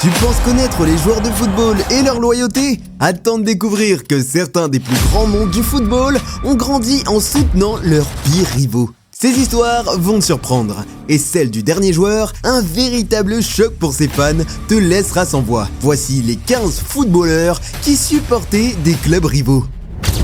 Tu penses connaître les joueurs de football et leur loyauté? Attends de découvrir que certains des plus grands noms du football ont grandi en soutenant leurs pires rivaux. Ces histoires vont te surprendre, et celle du dernier joueur, un véritable choc pour ses fans, te laissera sans voix. Voici les 15 footballeurs qui supportaient des clubs rivaux.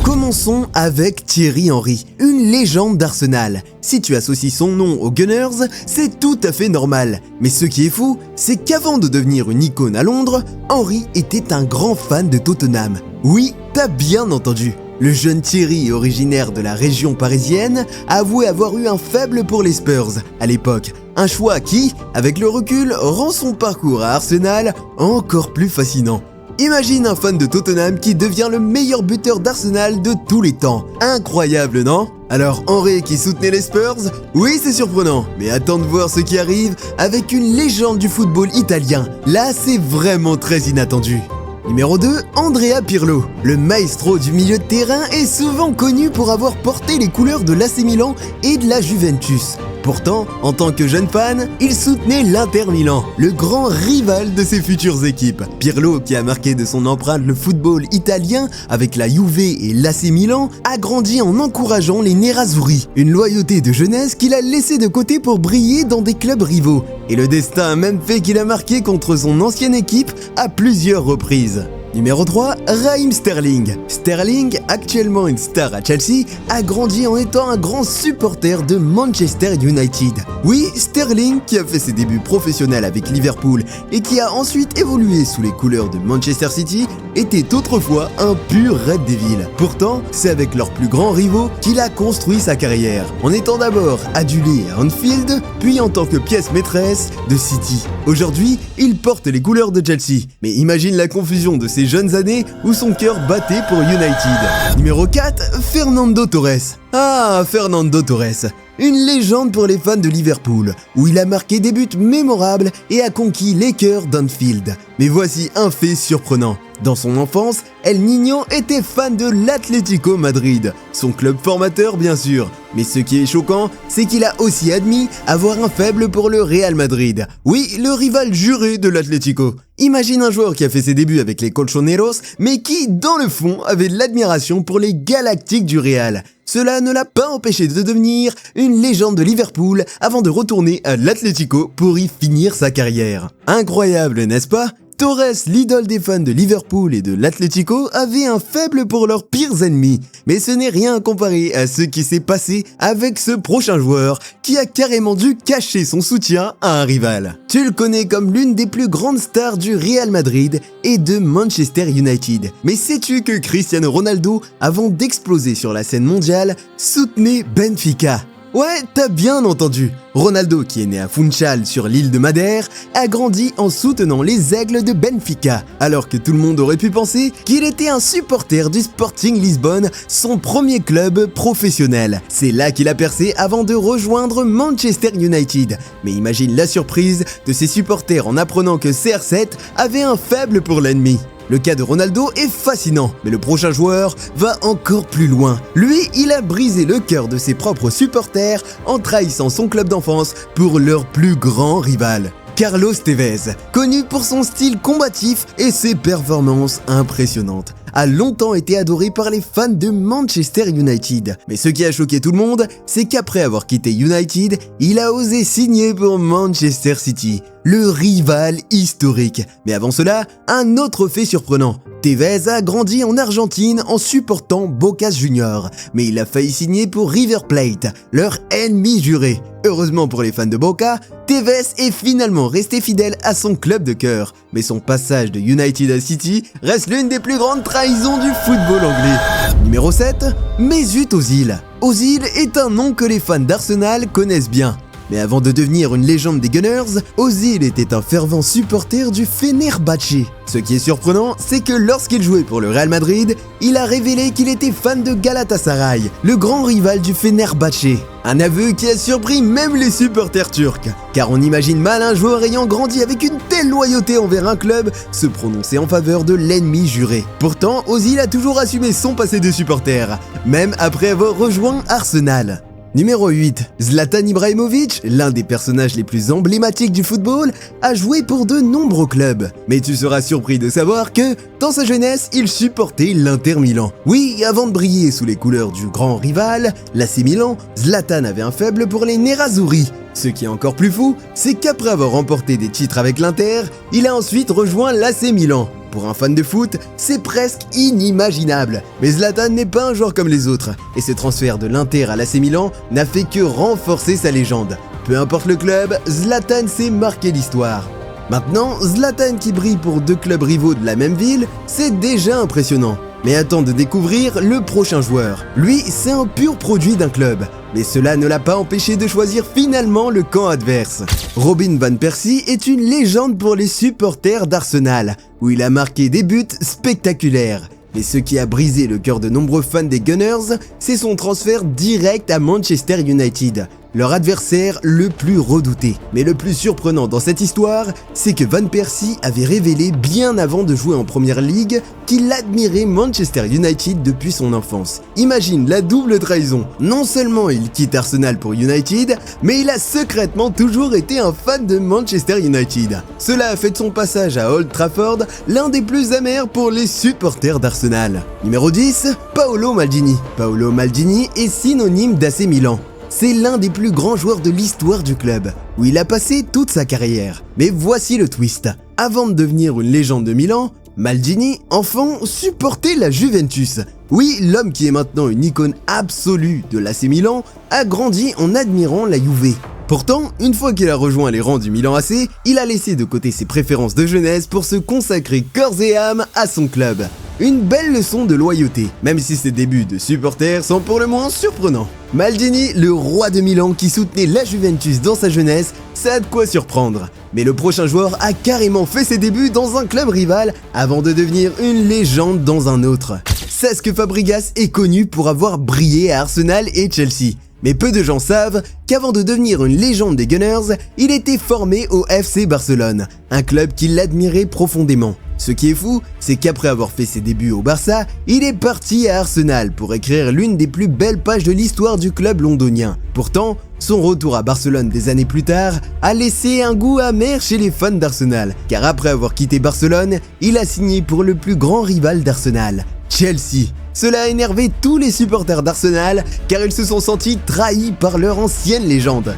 Commençons avec Thierry Henry, une légende d'Arsenal. Si tu associes son nom aux Gunners, c'est tout à fait normal. Mais ce qui est fou, c'est qu'avant de devenir une icône à Londres, Henry était un grand fan de Tottenham. Oui, t'as bien entendu. Le jeune Thierry, originaire de la région parisienne, a avoué avoir eu un faible pour les Spurs à l'époque. Un choix qui, avec le recul, rend son parcours à Arsenal encore plus fascinant. Imagine un fan de Tottenham qui devient le meilleur buteur d'Arsenal de tous les temps. Incroyable, non? Alors Henry qui soutenait les Spurs? Oui, c'est surprenant, mais attends de voir ce qui arrive avec une légende du football italien. Là, c'est vraiment très inattendu. Numéro 2, Andrea Pirlo. Le maestro du milieu de terrain est souvent connu pour avoir porté les couleurs de l'AC Milan et de la Juventus. Pourtant, en tant que jeune fan, il soutenait l'Inter Milan, le grand rival de ses futures équipes. Pirlo, qui a marqué de son empreinte le football italien avec la Juve et l'AC Milan, a grandi en encourageant les Nerazzurri, une loyauté de jeunesse qu'il a laissé de côté pour briller dans des clubs rivaux. Et le destin a même fait qu'il a marqué contre son ancienne équipe à plusieurs reprises. Numéro 3, Raheem Sterling. Sterling, actuellement une star à Chelsea, a grandi en étant un grand supporter de Manchester United. Oui, Sterling, qui a fait ses débuts professionnels avec Liverpool et qui a ensuite évolué sous les couleurs de Manchester City, était autrefois un pur Red Devil. Pourtant, c'est avec leurs plus grands rivaux qu'il a construit sa carrière, en étant d'abord adulé à Anfield, puis en tant que pièce maîtresse de City. Aujourd'hui, il porte les couleurs de Chelsea, mais imagine la confusion de ces jeunes années où son cœur battait pour United. Numéro 4, Fernando Torres. Ah, Fernando Torres, une légende pour les fans de Liverpool, où il a marqué des buts mémorables et a conquis les cœurs d'Anfield. Mais voici un fait surprenant. Dans son enfance, El Niño était fan de l'Atlético Madrid, son club formateur bien sûr. Mais ce qui est choquant, c'est qu'il a aussi admis avoir un faible pour le Real Madrid. Oui, le rival juré de l'Atlético. Imagine un joueur qui a fait ses débuts avec les Colchoneros, mais qui, dans le fond, avait de l'admiration pour les Galactiques du Real. Cela ne l'a pas empêché de devenir une légende de Liverpool avant de retourner à l'Atlético pour y finir sa carrière. Incroyable, n'est-ce pas? Torres, l'idole des fans de Liverpool et de l'Atlético, avait un faible pour leurs pires ennemis. Mais ce n'est rien à comparer à ce qui s'est passé avec ce prochain joueur qui a carrément dû cacher son soutien à un rival. Tu le connais comme l'une des plus grandes stars du Real Madrid et de Manchester United. Mais sais-tu que Cristiano Ronaldo, avant d'exploser sur la scène mondiale, soutenait Benfica? Ouais, t'as bien entendu. Ronaldo, qui est né à Funchal sur l'île de Madère, a grandi en soutenant les Aigles de Benfica, alors que tout le monde aurait pu penser qu'il était un supporter du Sporting Lisbonne, son premier club professionnel. C'est là qu'il a percé avant de rejoindre Manchester United. Mais imagine la surprise de ses supporters en apprenant que CR7 avait un faible pour l'ennemi. Le cas de Ronaldo est fascinant, mais le prochain joueur va encore plus loin. Lui, il a brisé le cœur de ses propres supporters en trahissant son club d'enfance pour leur plus grand rival. Carlos Tevez, connu pour son style combatif et ses performances impressionnantes, a longtemps été adoré par les fans de Manchester United. Mais ce qui a choqué tout le monde, c'est qu'après avoir quitté United, il a osé signer pour Manchester City, le rival historique. Mais avant cela, un autre fait surprenant. Tevez a grandi en Argentine en supportant Boca Juniors, mais il a failli signer pour River Plate, leur ennemi juré. Heureusement pour les fans de Boca, Tevez est finalement resté fidèle à son club de cœur, mais son passage de United à City reste l'une des plus grandes trahisons du football anglais. Numéro 7, Mesut Ozil. Ozil est un nom que les fans d'Arsenal connaissent bien. Mais avant de devenir une légende des Gunners, Ozil était un fervent supporter du Fenerbahçe. Ce qui est surprenant, c'est que lorsqu'il jouait pour le Real Madrid, il a révélé qu'il était fan de Galatasaray, le grand rival du Fenerbahçe. Un aveu qui a surpris même les supporters turcs, car on imagine mal un joueur ayant grandi avec une telle loyauté envers un club se prononcer en faveur de l'ennemi juré. Pourtant, Ozil a toujours assumé son passé de supporter, même après avoir rejoint Arsenal. Numéro 8. Zlatan Ibrahimovic, l'un des personnages les plus emblématiques du football, a joué pour de nombreux clubs. Mais tu seras surpris de savoir que, dans sa jeunesse, il supportait l'Inter Milan. Oui, avant de briller sous les couleurs du grand rival, l'AC Milan, Zlatan avait un faible pour les Nerazzurri. Ce qui est encore plus fou, c'est qu'après avoir remporté des titres avec l'Inter, il a ensuite rejoint l'AC Milan. Pour un fan de foot, c'est presque inimaginable. Mais Zlatan n'est pas un joueur comme les autres, et ce transfert de l'Inter à l'AC Milan n'a fait que renforcer sa légende. Peu importe le club, Zlatan s'est marqué l'histoire. Maintenant, Zlatan qui brille pour deux clubs rivaux de la même ville, c'est déjà impressionnant. Mais attends de découvrir le prochain joueur. Lui, c'est un pur produit d'un club. Mais cela ne l'a pas empêché de choisir finalement le camp adverse. Robin van Persie est une légende pour les supporters d'Arsenal, où il a marqué des buts spectaculaires. Mais ce qui a brisé le cœur de nombreux fans des Gunners, c'est son transfert direct à Manchester United, leur adversaire le plus redouté. Mais le plus surprenant dans cette histoire, c'est que Van Persie avait révélé bien avant de jouer en Première Ligue qu'il admirait Manchester United depuis son enfance. Imagine la double trahison. Non seulement il quitte Arsenal pour United, mais il a secrètement toujours été un fan de Manchester United. Cela a fait de son passage à Old Trafford l'un des plus amers pour les supporters d'Arsenal. Numéro 10, Paolo Maldini. Paolo Maldini est synonyme d'AC Milan. C'est l'un des plus grands joueurs de l'histoire du club, où il a passé toute sa carrière. Mais voici le twist. Avant de devenir une légende de Milan, Maldini, enfant, supportait la Juventus. Oui, l'homme qui est maintenant une icône absolue de l'AC Milan a grandi en admirant la Juve. Pourtant, une fois qu'il a rejoint les rangs du Milan AC, il a laissé de côté ses préférences de jeunesse pour se consacrer corps et âme à son club. Une belle leçon de loyauté, même si ses débuts de supporter sont pour le moins surprenants. Maldini, le roi de Milan qui soutenait la Juventus dans sa jeunesse, ça a de quoi surprendre. Mais le prochain joueur a carrément fait ses débuts dans un club rival avant de devenir une légende dans un autre. Cesc Fabregas est connu pour avoir brillé à Arsenal et Chelsea. Mais peu de gens savent qu'avant de devenir une légende des Gunners, il était formé au FC Barcelone, un club qui l'admirait profondément. Ce qui est fou, c'est qu'après avoir fait ses débuts au Barça, il est parti à Arsenal pour écrire l'une des plus belles pages de l'histoire du club londonien. Pourtant, son retour à Barcelone des années plus tard a laissé un goût amer chez les fans d'Arsenal, car après avoir quitté Barcelone, il a signé pour le plus grand rival d'Arsenal, Chelsea. Cela a énervé tous les supporters d'Arsenal, car ils se sont sentis trahis par leur ancienne légende.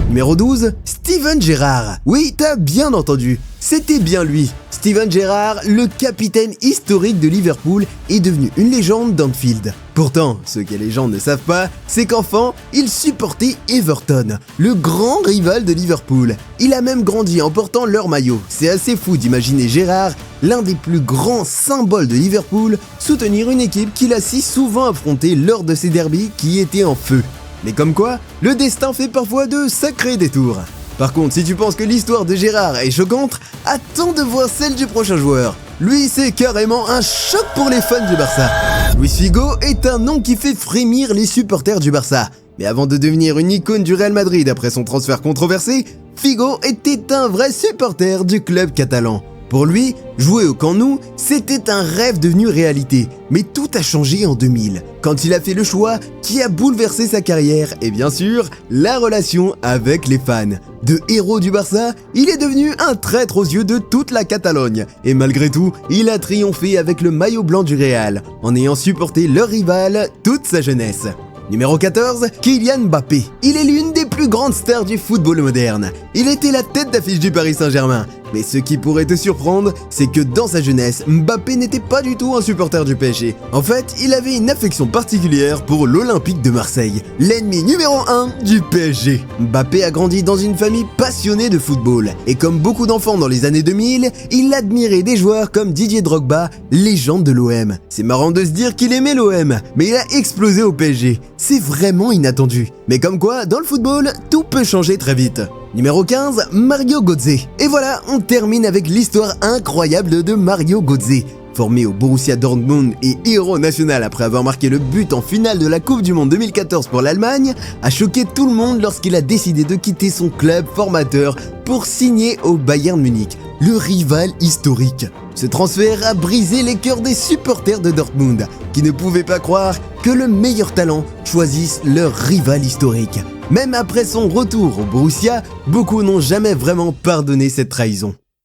Numéro 12, Steven Gerrard. Oui, t'as bien entendu, c'était bien lui. Steven Gerrard, le capitaine historique de Liverpool, est devenu une légende d'Anfield. Pourtant, ce que les gens ne savent pas, c'est qu'enfant, il supportait Everton, le grand rival de Liverpool. Il a même grandi en portant leur maillot. C'est assez fou d'imaginer Gerrard, l'un des plus grands symboles de Liverpool, soutenir une équipe qu'il a si souvent affrontée lors de ses derbys qui étaient en feu. Mais comme quoi, le destin fait parfois de sacrés détours. Par contre, si tu penses que l'histoire de Gerrard est choquante, attends de voir celle du prochain joueur. Lui, c'est carrément un choc pour les fans du Barça. Luis Figo est un nom qui fait frémir les supporters du Barça. Mais avant de devenir une icône du Real Madrid après son transfert controversé, Figo était un vrai supporter du club catalan. Pour lui, jouer au Camp Nou, c'était un rêve devenu réalité. Mais tout a changé en 2000, quand il a fait le choix qui a bouleversé sa carrière et bien sûr, la relation avec les fans. De héros du Barça, il est devenu un traître aux yeux de toute la Catalogne. Et malgré tout, il a triomphé avec le maillot blanc du Real, en ayant supporté leur rival toute sa jeunesse. Numéro 14, Kylian Mbappé. Il est l'une des plus grandes stars du football moderne. Il était la tête d'affiche du Paris Saint-Germain. Mais ce qui pourrait te surprendre, c'est que dans sa jeunesse, Mbappé n'était pas du tout un supporter du PSG. En fait, il avait une affection particulière pour l'Olympique de Marseille, l'ennemi numéro 1 du PSG. Mbappé a grandi dans une famille passionnée de football. Et comme beaucoup d'enfants dans les années 2000, il admirait des joueurs comme Didier Drogba, légende de l'OM. C'est marrant de se dire qu'il aimait l'OM, mais il a explosé au PSG. C'est vraiment inattendu. Mais comme quoi, dans le football, tout peut changer très vite. Numéro 15, Mario Götze. Et voilà, on termine avec l'histoire incroyable de Mario Götze. Formé au Borussia Dortmund et héros national après avoir marqué le but en finale de la Coupe du Monde 2014 pour l'Allemagne, a choqué tout le monde lorsqu'il a décidé de quitter son club formateur pour signer au Bayern Munich, le rival historique. Ce transfert a brisé les cœurs des supporters de Dortmund, qui ne pouvaient pas croire que le meilleur talent choisisse leur rival historique. Même après son retour au Borussia, beaucoup n'ont jamais vraiment pardonné cette trahison.